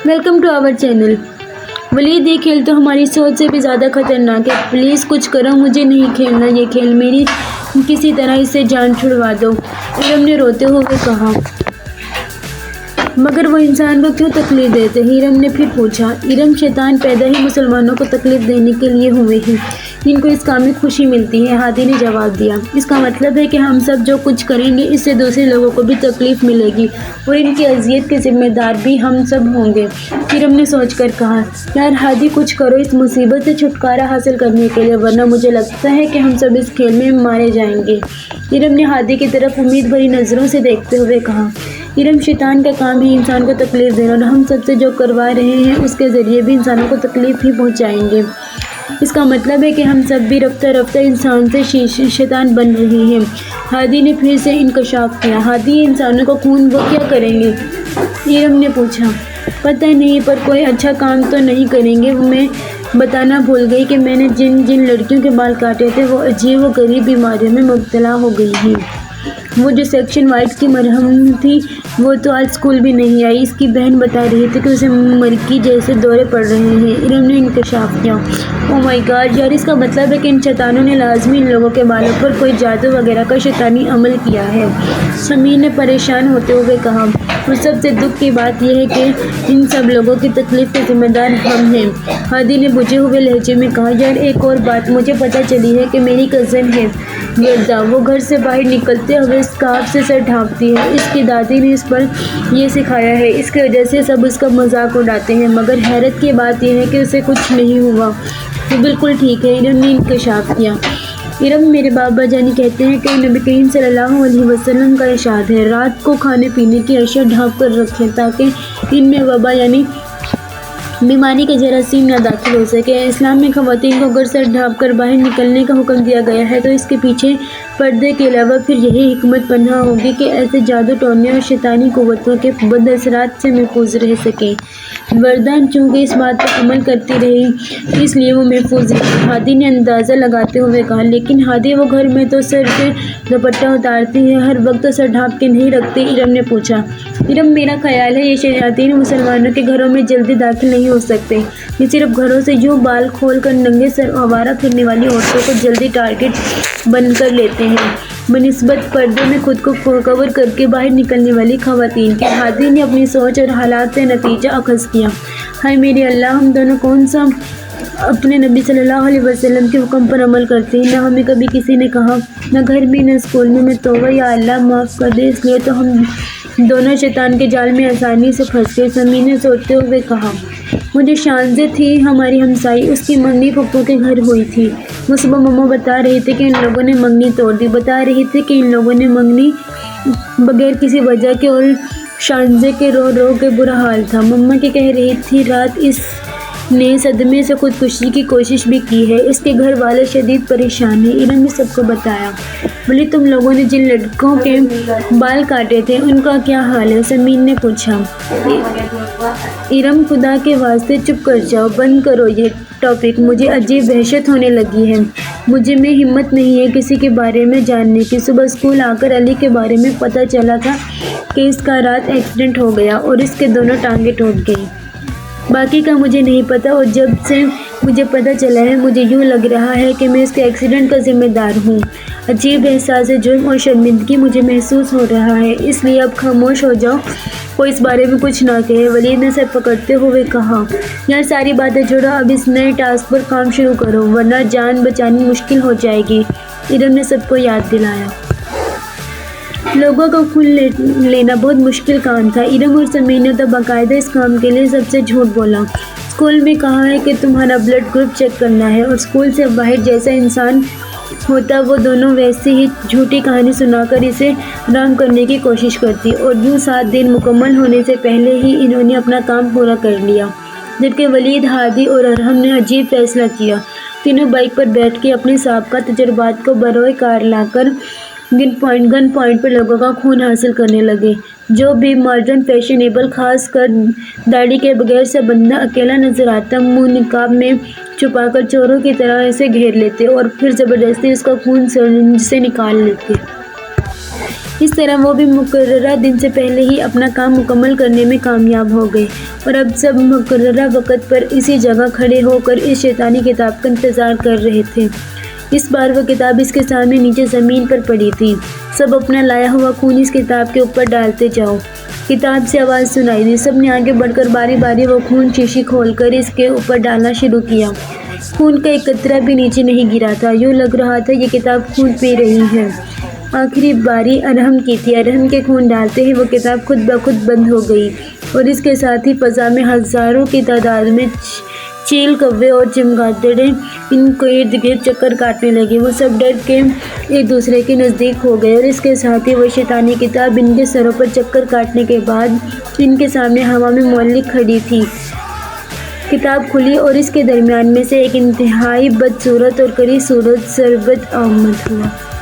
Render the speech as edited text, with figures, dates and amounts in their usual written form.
Welcome to our channel. Walid, یہ کھیل تو ہماری سوچ سے بھی زیادہ خطرناک ہے۔ پلیز کچھ کرو، مجھے نہیں کھیلنا یہ کھیل، میری کسی طرح اس سے جان چھڑوا دو، ارم نے روتے ہوئے کہا۔ مگر وہ انسان کو کیوں تکلیف دیتے ہیں؟ ارم نے پھر پوچھا۔ ارم، شیطان پیدا ہی مسلمانوں کو تکلیف دینے کے لیے ہوئے ہیں، جن کو اس کام میں خوشی ملتی ہے، ہادی نے جواب دیا۔ اس کا مطلب ہے کہ ہم سب جو کچھ کریں گے اس سے دوسرے لوگوں کو بھی تکلیف ملے گی اور ان کی اذیت کے ذمہ دار بھی ہم سب ہوں گے، ارم نے سوچ کر کہا۔ یار ہادی، کچھ کرو اس مصیبت سے چھٹکارا حاصل کرنے کے لیے، ورنہ مجھے لگتا ہے کہ ہم سب اس کھیل میں مارے جائیں گے، ارم نے ہادی کی طرف امید بھری نظروں سے دیکھتے ہوئے کہا۔ ارم، شیطان کا کام ہی انسان کو تکلیف دینا، اور ہم سب سے جو کروا رہے ہیں اس کے ذریعے بھی انسانوں کو تکلیف ہی پہنچائیں گے۔ اس کا مطلب ہے کہ ہم سب بھی رفتہ رفتہ انسان سے شیطان بن رہے ہیں، ہادی نے پھر سے انکشاف کیا۔ ہادی، انسانوں کو خون وہ کیا کریں گے؟ ارم نے پوچھا۔ پتہ نہیں، پر کوئی اچھا کام تو نہیں کریں گے۔ میں بتانا بھول گئی کہ میں نے جن لڑکیوں کے بال کاٹے تھے وہ عجیب و غریب بیماریوں میں مبتلا ہو گئی ہیں۔ وہ جو سیکشن 8 کی مرہم تھی وہ تو آج اسکول بھی نہیں آئی، اس کی بہن بتا رہی تھی کہ اسے مرگی جیسے دورے پڑ رہے ہیں، ارم نے انکشاف کیا۔ او مائی گاڈ یار، اس کا مطلب ہے کہ ان شیطانوں نے لازمی ان لوگوں کے بالوں پر کوئی جادو وغیرہ کا شیطانی عمل کیا ہے، سمیر نے پریشان ہوتے ہوئے کہا۔ اور سب سے دکھ کی بات یہ ہے کہ ان سب لوگوں کی تکلیف کے ذمہ دار ہم ہیں، ہادی نے بجھے ہوئے لہجے میں کہا۔ یار ایک اور بات مجھے پتہ چلی ہے کہ میری کزن ہے وردہ، وہ گھر سے باہر نکلتے ہوئے اسکارف سے سر ڈھانپتی ہے، اس کی دادی نے اس پر یہ سکھایا ہے، اس کی وجہ سے سب اس کا مذاق اڑاتے ہیں، مگر حیرت کی بات یہ ہے کہ اسے کچھ نہیں ہوا، وہ بالکل ٹھیک ہے، ارم نے انکشاف کیا۔ ارم، میرے بابا جانی کہتے ہیں کہ نبی کریم صلی اللہ علیہ وسلم کا ارشاد ہے، رات کو کھانے پینے کی اشیاء ڈھانپ کر رکھیں تاکہ ان میں وبا یعنی بیماری کے جراثیم نہ داخل ہو سکے۔ اسلام میں خواتین کو گھر سے ڈھانپ کر باہر نکلنے کا حکم دیا گیا ہے، تو اس کے پیچھے پردے کے علاوہ پھر یہی حکمت پنہاں ہوگی کہ ایسے جادو ٹونے اور شیطانی قوتوں کے بد اثرات سے محفوظ رہ سکیں۔ وردہ چونکہ اس بات پر عمل کرتی رہی اس لیے وہ محفوظ رہی، ہادی نے اندازہ لگاتے ہوئے کہا۔ لیکن ہادی، وہ گھر میں تو سر سے دوپٹہ اتارتی ہے، ہر وقت تو سر ڈھانپ کے نہیں رکھتی، ارم نے پوچھا۔ ارم، میرا خیال ہے یہ شیاطین مسلمانوں کے گھروں میں جلدی داخل نہیں ہو سکتے، یہ صرف گھروں سے یوں بال کھول کر ننگے سر آوارہ پھرنے والی عورتوں کو جلدی ٹارگٹ بن کر لیتے ہیں بنسبت پردے میں خود کو کور کر کے باہر نکلنے والی خواتین کے، ہادی نے اپنی سوچ اور حالات سے نتیجہ اخذ کیا۔ ہائے میرے اللہ، ہم دونوں کون سا اپنے نبی صلی اللہ علیہ وسلم کے حکم پر عمل کرتے ہیں، نہ ہمیں کبھی کسی نے کہا، نہ گھر میں نہ اسکول میں توبہ یا اللہ معاف کر دے، اس لیے تو ہم دونوں شیطان کے جال میں آسانی سے پھنس گئے، سمیر نے سوچتے ہوئے کہا۔ وہ جو شانزے تھی ہماری ہمسائی، اس کی منگنی پھپھو کے گھر ہوئی تھی، وہ صبح مما بتا رہی تھی کہ ان لوگوں نے منگنی توڑ دی، بتا رہی تھی کہ ان لوگوں نے منگنی بغیر کسی وجہ کے، اور شانزے کے رو رو کے برا حال تھا، مما کی کہہ رہی تھی رات اس نے صدمے سے خودکشی کی کوشش بھی کی ہے، اس کے گھر والے شدید پریشان ہیں، ارم نے سب کو بتایا۔ بولے، تم لوگوں نے جن لڑکوں کے بال کاٹے تھے ان کا کیا حال ہے، سمیر نے پوچھا۔ ارم، خدا کے واسطے چپ کر جاؤ، بند کرو یہ ٹاپک، مجھے عجیب وحشت ہونے لگی ہے، مجھے میں ہمت نہیں ہے کسی کے بارے میں جاننے کی، صبح اسکول آ کر علی کے بارے میں پتہ چلا تھا کہ اس کا رات ایکسیڈنٹ ہو گیا اور اس کے دونوں ٹانگیں ٹوٹ گئی، باقی کا مجھے نہیں پتا، اور جب سے مجھے پتہ چلا ہے مجھے یوں لگ رہا ہے کہ میں اس کے ایکسیڈنٹ کا ذمہ دار ہوں، عجیب احساس جرم اور شرمندگی مجھے محسوس ہو رہا ہے، اس لیے اب خاموش ہو جاؤ، کوئی اس بارے میں کچھ نہ کہے، ولید نے سر پکڑتے ہوئے کہا۔ یار ساری باتیں چھوڑو، اب اس نئے ٹاسک پر کام شروع کرو ورنہ جان بچانی مشکل ہو جائے گی، ارم نے سب کو یاد دلایا۔ لوگوں کا خون لینا بہت مشکل کام تھا، ارم اور سمیر نے تو باقاعدہ اس کام کے لیے سب سے جھوٹ بولا، اسکول میں کہا ہے کہ تمہارا بلڈ گروپ چیک کرنا ہے، اور اسکول سے باہر جیسا انسان ہوتا وہ دونوں ویسے ہی جھوٹی کہانی سنا کر اسے رام کرنے کی کوشش کرتی، اور یوں 7 دن مکمل ہونے سے پہلے ہی انہوں نے اپنا کام پورا کر لیا، جبکہ ولید، ہادی اور ارحم نے عجیب فیصلہ کیا، تینوں بائک پر بیٹھ کے اپنے سابقہ تجربات کو بروئے کار لا کر گن پوائنٹ پر لوگوں کا خون حاصل کرنے لگے، جو بھی ماڈرن فیشنیبل، خاص کر داڑھی کے بغیر سے بندہ اکیلا نظر آتا منہ نقاب میں چھپا کر چوروں کی طرح اسے گھیر لیتے اور پھر زبردستی اس کا خون سے نکال لیتے۔ اس طرح وہ بھی مقررہ دن سے پہلے ہی اپنا کام مکمل کرنے میں کامیاب ہو گئے اور اب سب مقررہ وقت پر اسی جگہ کھڑے ہو کر اس شیطانی کتاب کا انتظار کر رہے تھے۔ اس بار وہ کتاب اس کے سامنے نیچے زمین پر پڑی تھی۔ سب اپنا لایا ہوا خون اس کتاب کے اوپر ڈالتے جاؤ۔ کتاب سے آواز سنائی دی۔ سب نے آگے بڑھ کر باری باری وہ خون شیشی کھول کر اس کے اوپر ڈالنا شروع کیا۔ خون کا ایک قطرہ بھی نیچے نہیں گرا تھا۔ یوں لگ رہا تھا یہ کتاب خون پی رہی ہے۔ آخری باری ارحم کی تھی۔ ارحم کے خون ڈالتے ہی وہ کتاب خود بخود بند ہو گئی اور اس کے ساتھ ہی فضا میں ہزاروں کی تعداد میں چیل، کوے اور چمگادڑیں ان کو ارد گرد چکر کاٹنے لگے۔ وہ سب ڈر کے ایک دوسرے کے نزدیک ہو گئے اور اس کے ساتھ ہی وہ شیطانی کتاب ان کے سروں پر چکر کاٹنے کے بعد ان کے سامنے ہوا میں معلق کھڑی تھی۔ کتاب کھلی اور اس کے درمیان میں سے ایک انتہائی بدصورت اور کری صورت ضربت آمد ہوا۔